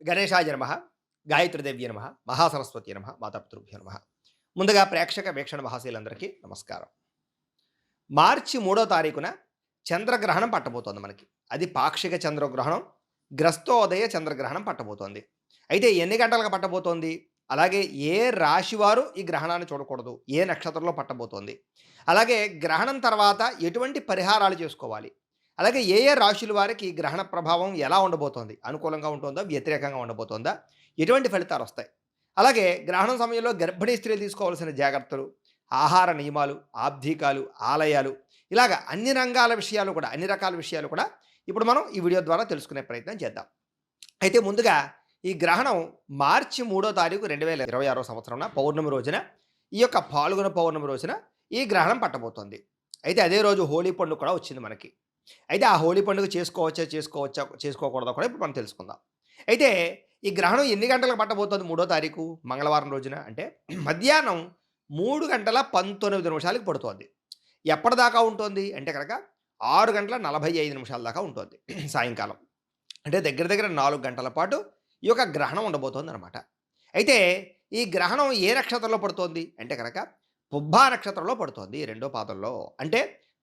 గణేశాయ నమః, గాయత్రీదేవ్యై నమః, మహాసరస్వతి నమః, మాతాపితృభ్యో నమః. ముందుగా ప్రేక్షక వీక్షణ మహాశీలందరికీ నమస్కారం. మార్చి 3వ తారీఖున చంద్రగ్రహణం పట్టబోతోంది మనకి. అది పాక్షిక చంద్రగ్రహణం, గ్రస్తోదయ చంద్రగ్రహణం పట్టబోతోంది. అయితే ఎన్ని గంటలకు పట్టబోతోంది? అలాగే ఏ రాశి వారు ఈ గ్రహణాన్ని చూడకూడదు? ఏ నక్షత్రంలో పట్టబోతోంది? అలాగే గ్రహణం తర్వాత ఎటువంటి పరిహారాలు చేసుకోవాలి? అలాగే ఏ ఏ రాశుల వారికి ఈ గ్రహణ ప్రభావం ఎలా ఉండబోతోంది? అనుకూలంగా ఉంటుందా? వ్యతిరేకంగా ఉండబోతోందా? ఎటువంటి ఫలితాలొస్తాయి? అలాగే గ్రహణం సమయంలో గర్భిణీ స్త్రీలు తీసుకోవాల్సిన జాగ్రత్తలు, ఆహార నియమాలు, ఆబ్దీకాలు, ఆలయాలు ఇలాగ అన్ని రంగాల విషయాలు కూడా, అన్ని రకాల విషయాలు కూడా ఇప్పుడు మనం ఈ వీడియో ద్వారా తెలుసుకునే ప్రయత్నం చేద్దాం. అయితే ముందుగా ఈ గ్రహణం మార్చి 3వ తారీఖు 2026 సంవత్సరంన పౌర్ణమి రోజున, ఈ యొక్క పాల్గొన పౌర్ణమి రోజున ఈ గ్రహణం పట్టబోతోంది. అయితే అదే రోజు హోలీ పండుగ కూడా వచ్చింది మనకి. అయితే ఆ హోలీ పండుగ చేసుకోకూడదా కూడా ఇప్పుడు మనం తెలుసుకుందాం. అయితే ఈ గ్రహణం ఎన్ని గంటలకు పట్టబోతోంది 3వ తారీఖు మంగళవారం రోజున అంటే మధ్యాహ్నం 3 గంటల 19 నిమిషాలకు పడుతోంది. ఎప్పటిదాకా ఉంటుంది అంటే కనుక 6 గంటల 45 నిమిషాల దాకా ఉంటుంది సాయంకాలం. అంటే దగ్గర దగ్గర 4 గంటల పాటు ఈ యొక్క గ్రహణం ఉండబోతోందనమాట. అయితే ఈ గ్రహణం ఏ నక్షత్రంలో పడుతోంది అంటే కనుక పుబ్బా నక్షత్రంలో పడుతోంది రెండో పాదంలో. అంటే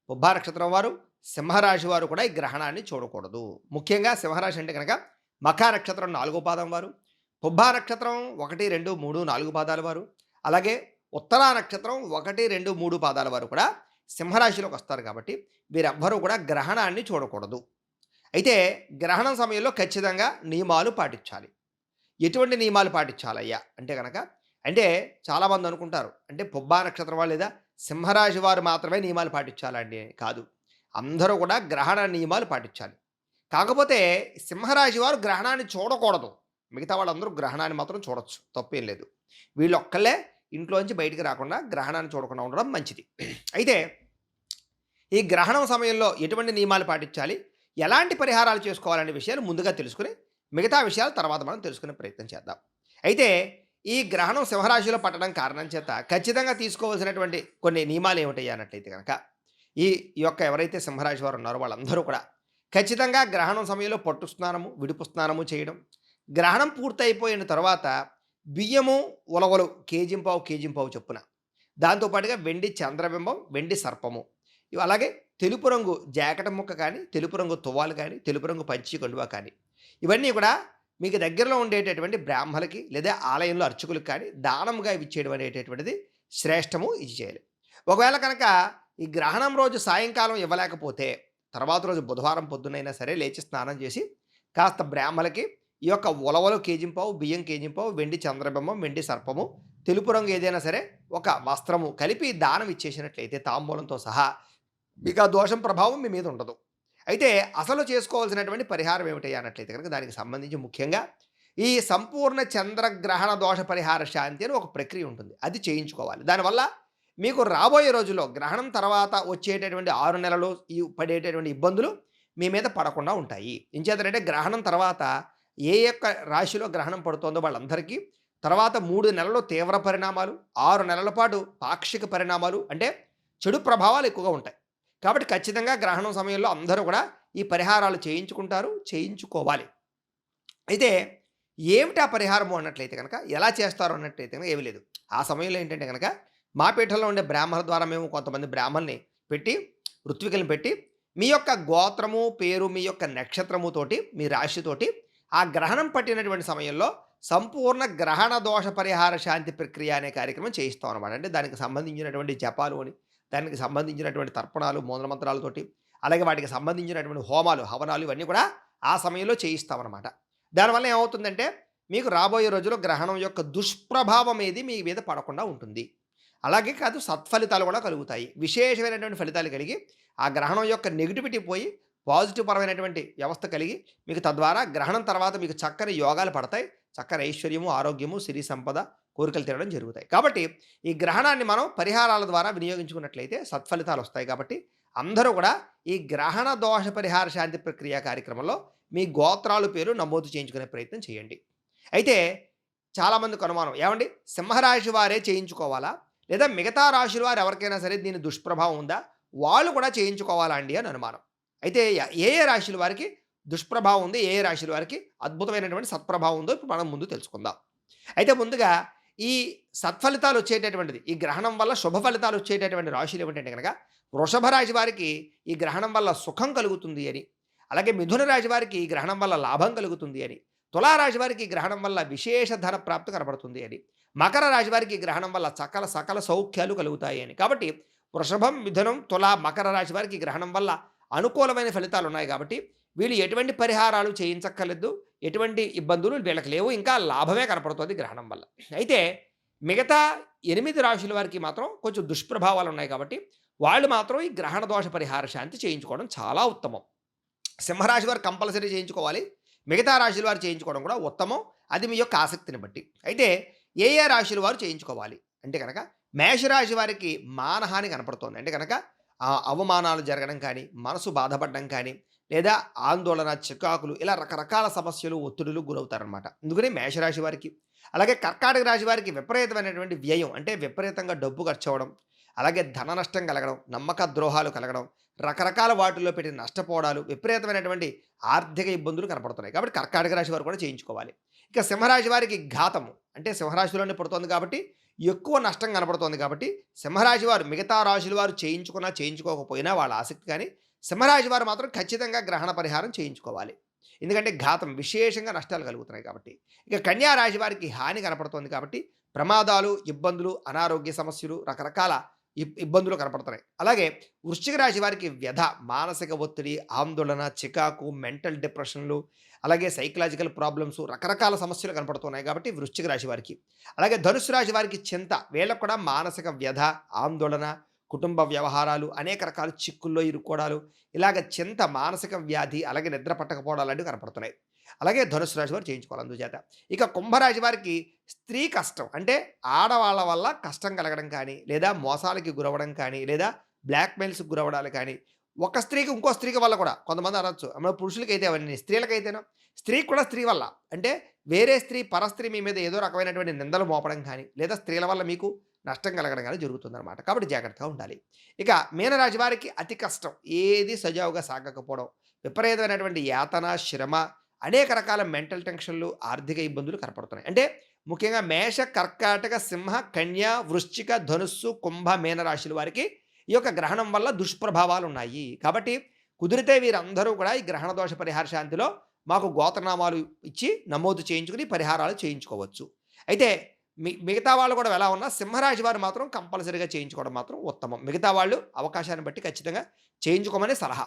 పుబ్బా నక్షత్రం వారు, సింహరాశి వారు కూడా ఈ గ్రహణాన్ని చూడకూడదు. ముఖ్యంగా సింహరాశి అంటే కనుక మఖా నక్షత్రం 4వ పాదం వారు, పుబ్బా నక్షత్రం 1, 2, 3, 4 పాదాల వారు, అలాగే ఉత్తరా నక్షత్రం 1, 2, 3 పాదాల వారు కూడా సింహరాశిలోకి వస్తారు కాబట్టి వీరెవ్వరూ కూడా గ్రహణాన్ని చూడకూడదు. అయితే గ్రహణం సమయంలో ఖచ్చితంగా నియమాలు పాటించాలి. ఎటువంటి నియమాలు పాటించాలయ్యా అంటే గనక, అంటే చాలామంది అనుకుంటారు అంటే పుబ్బా నక్షత్రం వాళ్ళు లేదా సింహరాశి వారు మాత్రమే నియమాలు పాటించాలండి. కాదు, అందరూ కూడా గ్రహణ నియమాలు పాటించాలి. కాకపోతే సింహరాశి వారు గ్రహణాన్ని చూడకూడదు. మిగతా వాళ్ళందరూ గ్రహణాన్ని మాత్రం చూడొచ్చు, తప్పేం లేదు. వీళ్ళొక్కళ్ళే ఇంట్లోంచి బయటికి రాకుండా గ్రహణాన్ని చూడకుండా ఉండడం మంచిది. అయితే ఈ గ్రహణం సమయంలో ఎటువంటి నియమాలు పాటించాలి, ఎలాంటి పరిహారాలు చేసుకోవాలనే విషయాలు ముందుగా తెలుసుకుని మిగతా విషయాలు తర్వాత మనం తెలుసుకునే ప్రయత్నం చేద్దాం. అయితే ఈ గ్రహణం సింహరాశిలో పట్టడం కారణం చేత ఖచ్చితంగా తీసుకోవాల్సినటువంటి కొన్ని నియమాలు ఏమిటయ్యా అన్నట్లయితే కనుక, ఈ యొక్క ఎవరైతే సింహరాశి వారు ఉన్నారో వాళ్ళందరూ కూడా ఖచ్చితంగా గ్రహణం సమయంలో పట్టు స్నానము, విడుపు స్నానము చేయడం, గ్రహణం పూర్తయిపోయిన తర్వాత బియ్యము, ఉలవలు కేజింపావు చొప్పున, దాంతోపాటుగా వెండి చంద్రబింబం, వెండి సర్పము, ఇవి అలాగే తెలుపు రంగు జాకెట్ ముక్క కానీ, తెలుపు రంగు తువ్వాలు కానీ, తెలుపు రంగు పంచి కండువా కానీ, ఇవన్నీ కూడా మీకు దగ్గరలో ఉండేటటువంటి బ్రాహ్మలకి లేదా ఆలయంలో అర్చకులకు కానీ దానంగా ఇచ్చేయడం అనేటటువంటిది శ్రేష్టము. ఇది చేయాలి. ఒకవేళ కనుక ఈ గ్రహణం రోజు సాయంకాలం ఇవ్వలేకపోతే తర్వాత రోజు బుధవారం పొద్దునైనా సరే లేచి స్నానం చేసి కాస్త బ్రాహ్మలకి ఈ యొక్క ఉలవలు కేజింపావు, బియ్యం కేజింపావు, వెండి చంద్రబింబం, వెండి సర్పము, తెలుపు రంగు ఏదైనా సరే ఒక వస్త్రము కలిపి దానం ఇచ్చేసినట్లయితే తాంబూలంతో సహా మీకు ఆ దోషం ప్రభావం మీ మీద ఉండదు. అయితే అసలు చేసుకోవాల్సినటువంటి పరిహారం ఏమిటయ్యా అన్నట్లయితే కనుక దానికి సంబంధించి ముఖ్యంగా ఈ సంపూర్ణ చంద్రగ్రహణ దోష పరిహార శాంతి అని ఒక ప్రక్రియ ఉంటుంది. అది చేయించుకోవాలి. దానివల్ల మీకు రాబోయే రోజుల్లో గ్రహణం తర్వాత వచ్చేటటువంటి 6 నెలలు ఈ పడేటటువంటి ఇబ్బందులు మీ మీద పడకుండా ఉంటాయి. ఇంచేతంటే గ్రహణం తర్వాత ఏ యొక్క రాశిలో గ్రహణం పడుతోందో వాళ్ళందరికీ తర్వాత 3 నెలలు తీవ్ర పరిణామాలు, 6 నెలల పాటు పాక్షిక పరిణామాలు అంటే చెడు ప్రభావాలు ఎక్కువగా ఉంటాయి. కాబట్టి ఖచ్చితంగా గ్రహణం సమయంలో అందరూ కూడా ఈ పరిహారాలు చేయించుకుంటారు, చేయించుకోవాలి. అయితే ఏమిటి ఆ పరిహారము అన్నట్లయితే కనుక, ఎలా చేస్తారు అన్నట్లయితే కనుక ఏమీ లేదు. ఆ సమయంలో ఏంటంటే కనుక మా పీఠంలో ఉండే బ్రాహ్మణుల ద్వారా మేము కొంతమంది బ్రాహ్మణుల్ని పెట్టి, ఋత్వికులను పెట్టి మీ యొక్క గోత్రము, పేరు, మీ యొక్క నక్షత్రముతోటి, మీ రాశితోటి ఆ గ్రహణం పట్టినటువంటి సమయంలో సంపూర్ణ గ్రహణ దోష పరిహార శాంతి ప్రక్రియ అనే కార్యక్రమం చేయిస్తాం అనమాట. అంటే దానికి సంబంధించినటువంటి జపాలు అని, దానికి సంబంధించినటువంటి తర్పణాలు, మూల మంత్రాలతోటి, అలాగే వాటికి సంబంధించినటువంటి హోమాలు, హవనాలు ఇవన్నీ కూడా ఆ సమయంలో చేయిస్తామన్నమాట. దానివల్ల ఏమవుతుందంటే మీకు రాబోయే రోజుల్లో గ్రహణం యొక్క దుష్ప్రభావం ఏది మీ మీద పడకుండా ఉంటుంది. అలాగే కాదు, సత్ఫలితాలు కూడా కలుగుతాయి. విశేషమైనటువంటి ఫలితాలు కలిగి ఆ గ్రహణం యొక్క నెగిటివిటీ పోయి పాజిటివ్ పరమైనటువంటి వ్యవస్థ కలిగి మీకు తద్వారా గ్రహణం తర్వాత మీకు చక్కని యోగాలు పడతాయి. చక్కని ఐశ్వర్యము, ఆరోగ్యము, సిరి సంపద, కోరికలు తీరడం జరుగుతాయి. కాబట్టి ఈ గ్రహణాన్ని మనం పరిహారాల ద్వారా వినియోగించుకున్నట్లయితే సత్ఫలితాలు వస్తాయి. కాబట్టి అందరూ కూడా ఈ గ్రహణ దోష పరిహార శాంతి ప్రక్రియ కార్యక్రమంలో మీ గోత్రాలు పేరు నమోదు చేయించుకునే ప్రయత్నం చేయండి. అయితే చాలామందికి అనుమానం, ఏమండి సింహరాశి వారే చేయించుకోవాలా లేదా మిగతా రాశుల వారు ఎవరికైనా సరే దీని దుష్ప్రభావం ఉందా, వాళ్ళు కూడా చేయించుకోవాలా అండి అని అనుమానం. అయితే ఏ ఏ రాశుల వారికి దుష్ప్రభావం ఉంది, ఏ ఏ రాశుల వారికి అద్భుతమైనటువంటి సత్ప్రభావం ఉందో ఇప్పుడు మనం ముందు తెలుసుకుందాం. అయితే ముందుగా ఈ సత్ఫలితాలు వచ్చేటటువంటిది, ఈ గ్రహణం వల్ల శుభ ఫలితాలు వచ్చేటటువంటి రాశులు ఏమిటంటే గనక, వృషభ రాశి వారికి ఈ గ్రహణం వల్ల సుఖం కలుగుతుంది అని, అలాగే మిథున రాశి వారికి ఈ గ్రహణం వల్ల లాభం కలుగుతుంది అని, తులారాశి వారికి ఈ గ్రహణం వల్ల విశేష ధన ప్రాప్తి కనబడుతుంది అని, మకర రాశి వారికి ఈ గ్రహణం వల్ల సకల సౌఖ్యాలు కలుగుతాయి అని. కాబట్టి వృషభం, మిథునం, తుల, మకర రాశి వారికి ఈ గ్రహణం వల్ల అనుకూలమైన ఫలితాలు ఉన్నాయి కాబట్టి వీళ్ళు ఎటువంటి పరిహారాలు చేయించక్కర్లేదు, ఎటువంటి ఇబ్బందులు వీళ్ళకి లేవు, ఇంకా లాభమే కనపడుతుంది గ్రహణం వల్ల. అయితే మిగతా 8 రాశుల వారికి మాత్రం కొంచెం దుష్ప్రభావాలు ఉన్నాయి కాబట్టి వాళ్ళు మాత్రం ఈ గ్రహణ దోష పరిహార శాంతి చేయించుకోవడం చాలా ఉత్తమం. సింహరాశి వారు కంపల్సరీ చేయించుకోవాలి, మిగతా రాశుల వారు చేయించుకోవడం కూడా ఉత్తమం, అది మీ యొక్క ఆసక్తిని బట్టి. అయితే ఏ ఏ రాశుల వారు చేయించుకోవాలి అంటే కనుక, మేషరాశి వారికి మానహాని కనపడుతోంది. అంటే కనుక అవమానాలు జరగడం కానీ, మనసు బాధపడడం కానీ, లేదా ఆందోళన, చికాకులు, ఇలా రకరకాల సమస్యలు, ఒత్తిడులు గురవుతారనమాట. అందుకని మేషరాశి వారికి, అలాగే కర్కాటక రాశి వారికి విపరీతమైనటువంటి వ్యయం, అంటే విపరీతంగా డబ్బు ఖర్చు అవ్వడం, అలాగే ధన నష్టం కలగడం, నమ్మక ద్రోహాలు కలగడం, రకరకాల వాటిల్లో పెట్టి నష్టపోవడాలు, విపరీతమైనటువంటి ఆర్థిక ఇబ్బందులు కనపడుతున్నాయి. కాబట్టి కర్కాటక రాశి వారు కూడా చేయించుకోవాలి. ఇక సింహరాశి వారికి ఘాతము, అంటే సింహరాశిలోనే పడుతోంది కాబట్టి ఎక్కువ నష్టం కనపడుతోంది కాబట్టి సింహరాశి వారు మిగతా రాశుల వారు చేయించుకున్నా చేయించుకోకపోయినా వాళ్ళ ఆసక్తి, కానీ సింహరాశి వారు మాత్రం ఖచ్చితంగా గ్రహణ పరిహారం చేయించుకోవాలి. ఎందుకంటే ఘాతం విశేషంగా నష్టాలు కలుగుతున్నాయి కాబట్టి. ఇక కన్యా రాశి వారికి హాని కనపడుతోంది కాబట్టి ప్రమాదాలు, ఇబ్బందులు, అనారోగ్య సమస్యలు, రకరకాల ఇబ్బందులు కనపడుతున్నాయి. అలాగే వృశ్చిక రాశి వారికి వ్యధ, మానసిక ఒత్తిడి, ఆందోళన, చికాకు, మెంటల్ డిప్రెషన్లు, అలాగే సైకలాజికల్ ప్రాబ్లమ్స్, రకరకాల సమస్యలు కనపడుతున్నాయి కాబట్టి వృశ్చిక రాశి వారికి. అలాగే ధనుసు రాశి వారికి చింత, వీళ్ళకు కూడా మానసిక వ్యధ, ఆందోళన, కుటుంబ వ్యవహారాలు, అనేక రకాల చిక్కుల్లో ఇరుక్కోవడాలు, ఇలాగ చింత, మానసిక వ్యాధి, అలాగే నిద్ర పట్టకపోవడాలు లాంటివి కనపడుతున్నాయి. అలాగే ధనుసు రాశి వారు చేయించుకోవాలి అందుచేత. ఇక కుంభరాశి వారికి స్త్రీ కష్టం, అంటే ఆడవాళ్ళ వల్ల కష్టం కలగడం కానీ, లేదా మోసాలకి గురవడం కానీ, లేదా బ్లాక్మెయిల్స్కి గురవడాలు కానీ, ఒక స్త్రీకి ఇంకో స్త్రీకి వల్ల కూడా కొంతమంది అనొచ్చు, మన పురుషులకైతే అవన్నీ, స్త్రీలకైతేనో స్త్రీకి కూడా స్త్రీ వల్ల, అంటే వేరే స్త్రీ, పరస్త్రీ మీ మీద ఏదో రకమైనటువంటి నిందలు మోపడం కానీ, లేదా స్త్రీల వల్ల మీకు నష్టం కలగడం కానీ జరుగుతుందన్నమాట. కాబట్టి జాగ్రత్తగా ఉండాలి. ఇక మీనరాశి వారికి అతి కష్టం, ఏది సజావుగా సాగకపోవడం, విపరీతమైనటువంటి యాతన, శ్రమ, అనేక రకాల మెంటల్ టెన్షన్లు, ఆర్థిక ఇబ్బందులు కనపడుతున్నాయి. అంటే ముఖ్యంగా మేష, కర్కాటక, సింహ, కన్య, వృశ్చిక, ధనుస్సు, కుంభ, మీనరాశుల వారికి ఈ యొక్క గ్రహణం వల్ల దుష్ప్రభావాలు ఉన్నాయి. కాబట్టి కుదిరితే వీరందరూ కూడా ఈ గ్రహణ దోష పరిహార శాంతిలో మాకు గోత్రనామాలు ఇచ్చి నమోదు చేయించుకుని పరిహారాలు చేయించుకోవచ్చు. అయితే మిగతా వాళ్ళు కూడా ఎలా ఉన్నా సింహరాశి వారు మాత్రం కంపల్సరీగా చేయించుకోవడం మాత్రం ఉత్తమం. మిగతా వాళ్ళు అవకాశాన్ని బట్టి ఖచ్చితంగా చేయించుకోమని సలహా.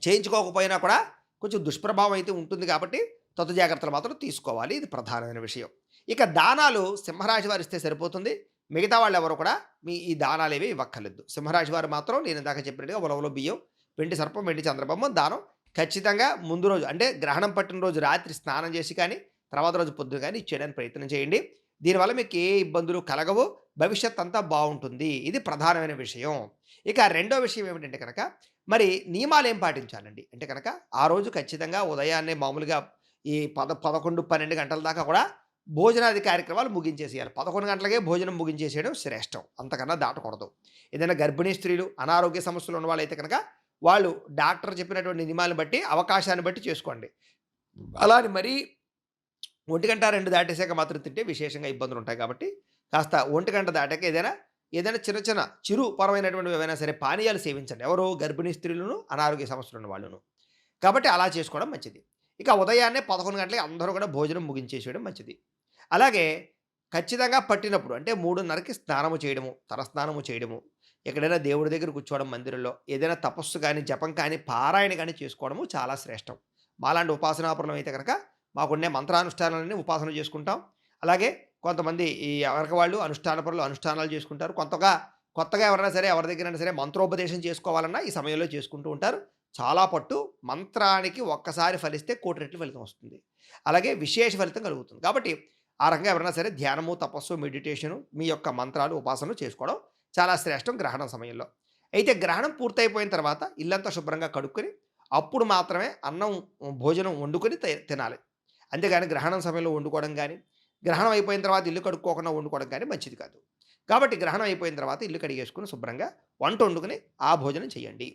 చేయించుకోకపోయినా కూడా కొంచెం దుష్ప్రభావం అయితే ఉంటుంది కాబట్టి తగు జాగ్రత్తలు మాత్రం తీసుకోవాలి, ఇది ప్రధానమైన విషయం. ఇక దానాలు సింహరాశి వారు ఇస్తే సరిపోతుంది, మిగతా వాళ్ళు ఎవరు కూడా ఈ దానాలు ఏవి ఇవ్వక్కర్లేదు. సింహరాశి వారు మాత్రం నేను ఇందాక చెప్పినట్టుగా ఉలవలో బియ్యం, వెండి సర్పం, వెండి చంద్రబొమ్మ దానం ఖచ్చితంగా ముందు రోజు, అంటే గ్రహణం పట్టిన రోజు రాత్రి స్నానం చేసి కానీ, తర్వాత రోజు పొద్దున కానీ ఇచ్చేయడానికి ప్రయత్నం చేయండి. దీనివల్ల మీకు ఏ ఇబ్బందులు కలగవు, భవిష్యత్ అంతా బాగుంటుంది, ఇది ప్రధానమైన విషయం. ఇక రెండో విషయం ఏమిటంటే కనుక, మరి నియమాలు ఏం పాటించాలండి అంటే కనుక, ఆ రోజు ఖచ్చితంగా ఉదయాన్నే మామూలుగా ఈ 11, 12 గంటల దాకా కూడా భోజనాది కార్యక్రమాలు ముగించేసేయాలి. 11 గంటలకే భోజనం ముగించేసేయడం శ్రేష్టం, అంతకన్నా దాటకూడదు. ఏదైనా గర్భిణీ స్త్రీలు, అనారోగ్య సమస్యలు ఉన్న వాళ్ళైతే కనుక వాళ్ళు డాక్టర్ చెప్పినటువంటి నియమాలను బట్టి, అవకాశాన్ని బట్టి చేసుకోండి. అలా అని మరీ 1 గంట 2 దాటేసాక మాత్రం తింటే విశేషంగా ఇబ్బందులు ఉంటాయి కాబట్టి కాస్త 1 గంట దాటాక ఏదైనా చిన్న చిరు పరమైనటువంటివి ఏవైనా సరే పానీయాలు సేవించండి. ఎవరు? గర్భిణీ స్త్రీలను, అనారోగ్య సమస్యలు ఉన్న వాళ్ళను. కాబట్టి అలా చేసుకోవడం మంచిది. ఇక ఉదయాన్నే 11 గంటలకి అందరూ కూడా భోజనం ముగించేసేయడం మంచిది. అలాగే ఖచ్చితంగా పట్టినప్పుడు, అంటే 3:30కి స్నానము చేయడము, తలస్నానము చేయడము, ఎక్కడైనా దేవుడి దగ్గర కూర్చోవడం మందిరంలో, ఏదైనా తపస్సు కానీ, జపం కానీ, పారాయణ కానీ చేసుకోవడము చాలా శ్రేష్టం. మాలాంటి ఉపాసనాపరులం అయితే కనుక మాకుండే మంత్రానుష్ఠానాలన్నీ ఉపాసన చేసుకుంటాం. అలాగే కొంతమంది ఈ ఎవరికి వాళ్ళు అనుష్ఠానపరులు అనుష్ఠానాలు చేసుకుంటారు. కొత్తగా ఎవరైనా సరే ఎవరి దగ్గరైనా సరే మంత్రోపదేశం చేసుకోవాలన్నా ఈ సమయంలో చేసుకుంటూ ఉంటారు. చాలా పట్టు, మంత్రానికి ఒక్కసారి ఫలిస్తే 1,00,00,000 రెట్లు ఫలితం వస్తుంది. అలాగే విశేష ఫలితం కలుగుతుంది. కాబట్టి ఆ రకంగా ఎవరైనా సరే ధ్యానము, తపస్సు, మెడిటేషను, మీ యొక్క మంత్రాలు, ఉపాసనలు చేసుకోవడం చాలా శ్రేష్టం గ్రహణం సమయంలో. అయితే గ్రహణం పూర్తయిపోయిన తర్వాత ఇల్లంతా శుభ్రంగా కడుక్కొని అప్పుడు మాత్రమే అన్నం, భోజనం వండుకొని తినాలి. అంతేగాని గ్రహణం సమయంలో వండుకోవడం కానీ, గ్రహణం అయిపోయిన తర్వాత ఇల్లు కడుక్కోకుండా వండుకోవడం కానీ మంచిది కాదు. కాబట్టి గ్రహణం అయిపోయిన తర్వాత ఇల్లు కడిగేసుకుని శుభ్రంగా వంట వండుకొని ఆ భోజనం చేయండి.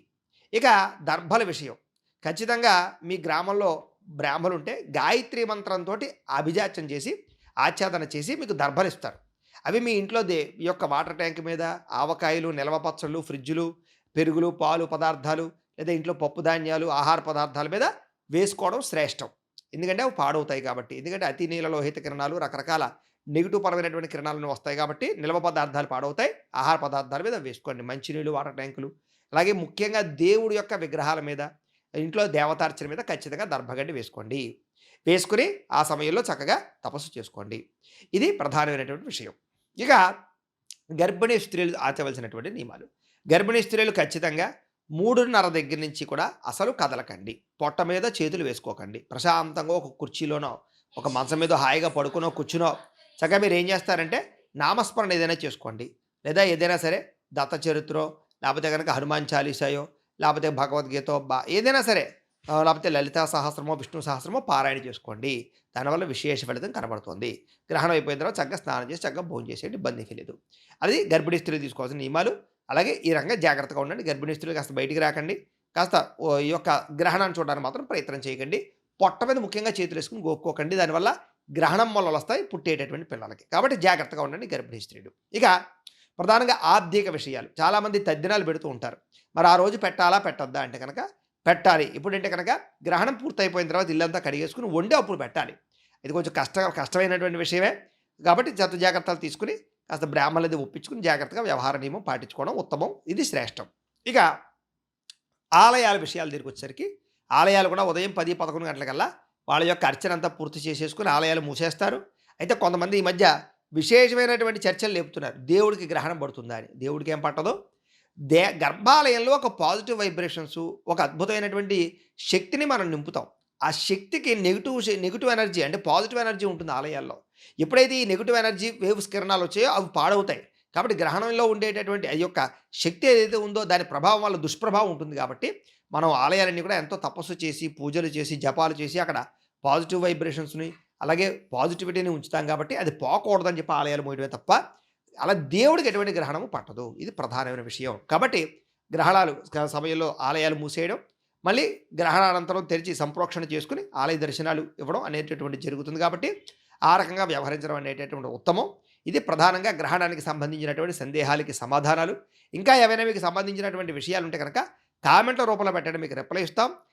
ఇక దర్భల విషయం, ఖచ్చితంగా మీ గ్రామంలో బ్రాహ్మలుంటే గాయత్రి మంత్రంతోటి అభిజాత్యం చేసి, ఆచ్ఛాదన చేసి మీకు దర్భలిస్తారు. అవి మీ ఇంట్లో ఈ యొక్క వాటర్ ట్యాంక్ మీద ఆవకాయలు, నిల్వ పచ్చళ్ళు, ఫ్రిడ్జులు, పెరుగులు, పాలు పదార్థాలు లేదా ఇంట్లో పప్పు ధాన్యాలు, ఆహార పదార్థాల మీద వేసుకోవడం శ్రేష్టం. ఎందుకంటే అవి పాడవుతాయి కాబట్టి. ఎందుకంటే అతి నీలలోహిత కిరణాలు రకరకాల నెగెటివ్ పరమైనటువంటి కిరణాలను వస్తాయి కాబట్టి నిల్వ పదార్థాలు పాడవుతాయి. ఆహార పదార్థాల మీద వేసుకోండి. మంచినీళ్ళు, వాటర్ ట్యాంకులు అలాగే ముఖ్యంగా దేవుడి యొక్క విగ్రహాల మీద, ఇంట్లో దేవతార్చన మీద ఖచ్చితంగా దర్భగడ్డి వేసుకోండి. వేసుకొని ఆ సమయంలో చక్కగా తపస్సు చేసుకోండి. ఇది ప్రధానమైనటువంటి విషయం. ఇక గర్భిణీ స్త్రీలు ఆచవలసినటువంటి నియమాలు. గర్భిణీ స్త్రీలు ఖచ్చితంగా 3:30 దగ్గర నుంచి కూడా అసలు కదలకండి. పొట్ట మీద చేతులు వేసుకోకండి. ప్రశాంతంగా ఒక కుర్చీలోనో, ఒక మంచం మీదో హాయిగా పడుకునో, కూర్చునో చక్కగా మీరేం చేస్తారంటే నామస్మరణ ఏదైనా చేసుకోండి. లేదా ఏదైనా సరే దత్త చరిత్రో, లేకపోతే గనక హనుమాన్ చాలీసాయో, లేకపోతే భగవద్గీతో ఏదైనా సరే లేకపోతే లలితా సహస్రమో, విష్ణు సహస్రమో పారాయణ చేసుకోండి. దానివల్ల విశేష ఫలితం కనబడుతుంది. గ్రహణం అయిపోయిన తర్వాత చక్కగా స్నానం చేసి చక్కగా భోజనం చేసేయండి. ఇబ్బంది లేదు. అది గర్భిణీ స్త్రీలు తీసుకోవాల్సిన నియమాలు. అలాగే ఈ రకంగా జాగ్రత్తగా ఉండండి. గర్భిణీ స్త్రీలు కాస్త బయటికి రాకండి. కాస్త ఈ యొక్క గ్రహణాన్ని చూడడానికి మాత్రం ప్రయత్నం చేయకండి. పొట్ట మీద ముఖ్యంగా చేతులేసుకొని గోక్కోకండి. దానివల్ల గ్రహణం మొలలొస్తాయి పుట్టేటటువంటి పిల్లలకి. కాబట్టి జాగ్రత్తగా ఉండండి గర్భిణీ స్త్రీలు. ఇక ప్రధానంగా ఆర్థిక విషయాలు. చాలామంది తద్దినాలు పెడుతూ ఉంటారు. మరి ఆ రోజు పెట్టాలా? పెట్టొద్దా? అంటే కనుక పెట్టాలి. ఇప్పుడంటే కనుక గ్రహణం పూర్తయిపోయిన తర్వాత ఇల్లంతా కడిగేసుకొని వండి అప్పుడు పెట్టాలి. ఇది కొంచెం కష్టమైనటువంటి విషయమే. కాబట్టి జాగ్రత్తలు తీసుకొని కాస్త బ్రాహ్మణులది ఒప్పించుకుని జాగ్రత్తగా వ్యవహార నియమం పాటించుకోవడం ఉత్తమం. ఇది శ్రేష్టం. ఇక ఆలయాల విషయాల దగ్గరికి వచ్చేసరికి ఆలయాలు కూడా ఉదయం 10, 11 గంటలకల్లా వాళ్ళ యొక్క అర్చన అంతా పూర్తి చేసేసుకుని ఆలయాలు మూసేస్తారు. అయితే కొంతమంది ఈ మధ్య విశేషమైనటువంటి చర్చలు లేపుతున్నారు. దేవుడికి గ్రహణం పడుతుందా అని. దేవుడికి ఏం పట్టదు. గర్భాలయంలో ఒక పాజిటివ్ వైబ్రేషన్స్, ఒక అద్భుతమైనటువంటి శక్తిని మనం నింపుతాం. ఆ శక్తికి నెగిటివ్ ఎనర్జీ అంటే పాజిటివ్ ఎనర్జీ ఉంటుంది ఆలయాల్లో. ఎప్పుడైతే ఈ నెగిటివ్ ఎనర్జీ వేవ్స్ కిరణాలు వచ్చాయో అవి పాడవుతాయి. కాబట్టి గ్రహణంలో ఉండేటటువంటి ఆ యొక్క శక్తి ఏదైతే ఉందో దాని ప్రభావం వల్ల దుష్ప్రభావం ఉంటుంది. కాబట్టి మనం ఆలయాలన్నీ కూడా ఎంతో తపస్సు చేసి, పూజలు చేసి, జపాలు చేసి అక్కడ పాజిటివ్ వైబ్రేషన్స్‌ని అలాగే పాజిటివిటీని ఉంచుతాం కాబట్టి అది పోకూడదని చెప్పి ఆలయాలు మూయడమే తప్ప అలా దేవుడికి ఎటువంటి గ్రహణము పట్టదు. ఇది ప్రధానమైన విషయం. కాబట్టి గ్రహణాలు సమయంలో ఆలయాలు మూసేయడం, మళ్ళీ గ్రహణానంతరం తెరిచి సంప్రోక్షణ చేసుకొని ఆలయ దర్శనాలు ఇవ్వడం అనేటటువంటి జరుగుతుంది. కాబట్టి ఆ రకంగా వ్యవహరించడం అనేటటువంటి ఉత్తమం. ఇది ప్రధానంగా గ్రహణానికి సంబంధించినటువంటి సందేహాలకి సమాధానాలు. ఇంకా ఏవైనా మీకు సంబంధించినటువంటి విషయాలుంటే కనుక కామెంట్ల రూపంలో పెట్టండి. మీకు రిప్లై ఇస్తాం.